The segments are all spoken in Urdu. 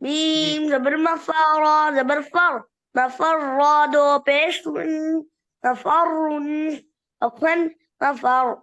ميم زبر مفر زبر فر مفر دو پیش مفر أكون مفر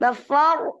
مفر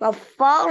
مفر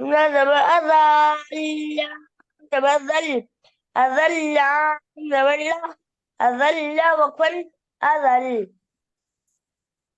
همزة زبر أذل زبر ذل أذل زبر لا أذل وكن أذل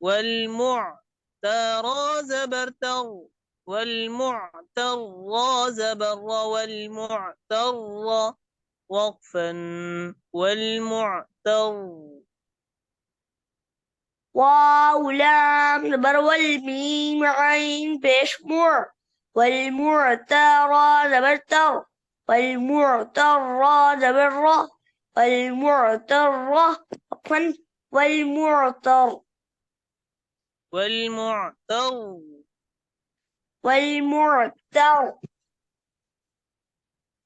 والمع ترى زبر تر والمعتر را زبر را والمعتر وقفا والمعتر واو لام زبر والميم عين بيشمع والمعترى زبر تر والمعترى زبر را والمعترى عفوا والمعتر والمعتر والمعتر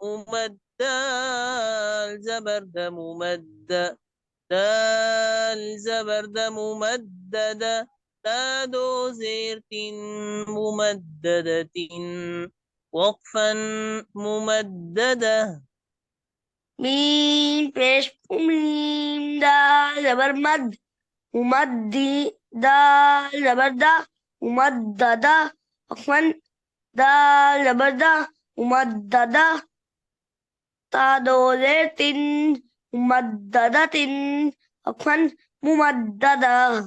ممد دال زبر د ممد دال زبر د ممدد دادو زيرت ممددة وقفا ممددة ميم بيشمع دال زبر مد ممدي دال زبر دا ممددة عفوا دال زبر دا ممددة طادولة ممددة عفوا ممددة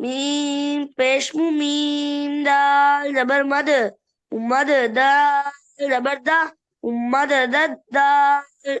ميم بيشمو ميم دال زبر مد مد دال زبر دا ممددة دال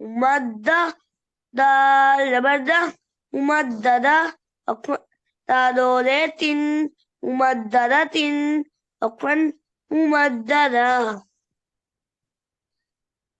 ممددة دال زبر دا ممددة دالولة ممددة عفوا ممددة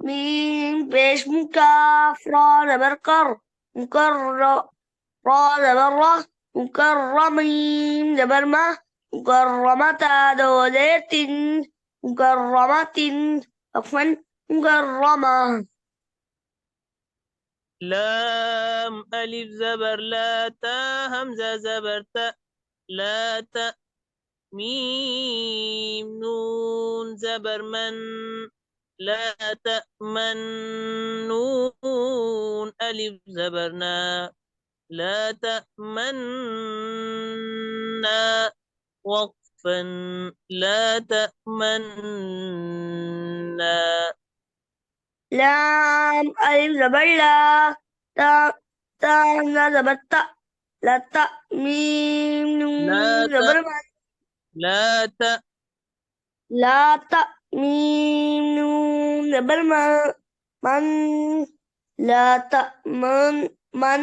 ميم بيش مكاف را زبر كر مكر را زبر را مكرمين زبر ما مكرمة دولة مكرمة عفوا مكرمة لام ألف زبر لا تا همزة زبر تا لا تا ميم نون زبر من لا تأمنون ألف زبرنا لا تأمنا وقفا لا تأمنا لام ألف زبر لا تا تا همزة زبر تا لا تا ميم لا نون ت زبر ما لا ت لا تا ميم نون زبر ما من لا تأمن من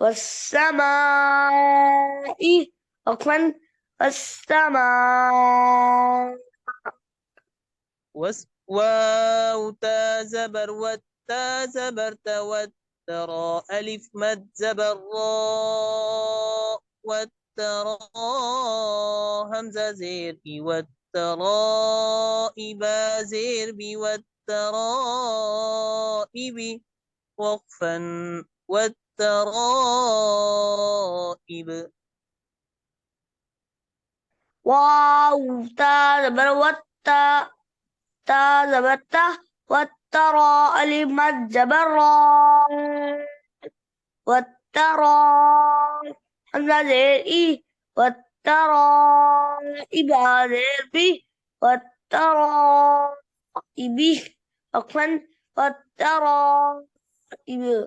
والسماء عفوا السماء وس واو تا زبر والتا زبر توترى ألف مد زبر را والترى همزة زير بي والترائب زير بي والترائب وقفا والترائب. واو تا زبر والتا تا زبر تا والترى ألف مد زبر را والترى همزة زير إي والترى إبا زير بي والترى إبي عفوا والترى إبي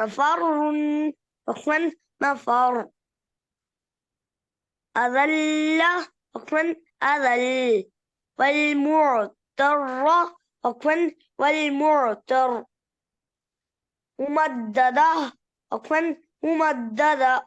مفر عفوا مفر أذل عفوا أذل والمعتر عفوا والمعتر ممددة عفوا ممددة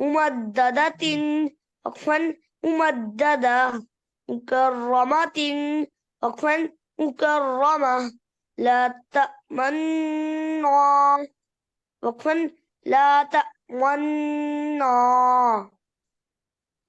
ممددة عفوا ممددة مكرمة عفوا مكرمة لا تأمن عفوا لا تأمنا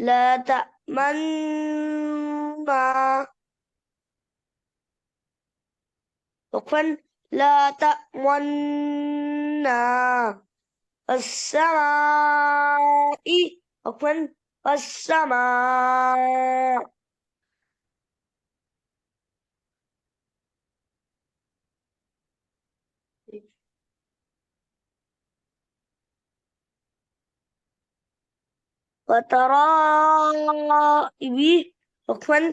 لا تأمنا عفوا لا تأمنا السماء عفوا السماء وترائب عفوا و-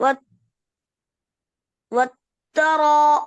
و- والترى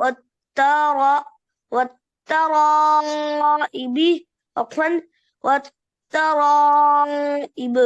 والترى والترائب عفوا والترائب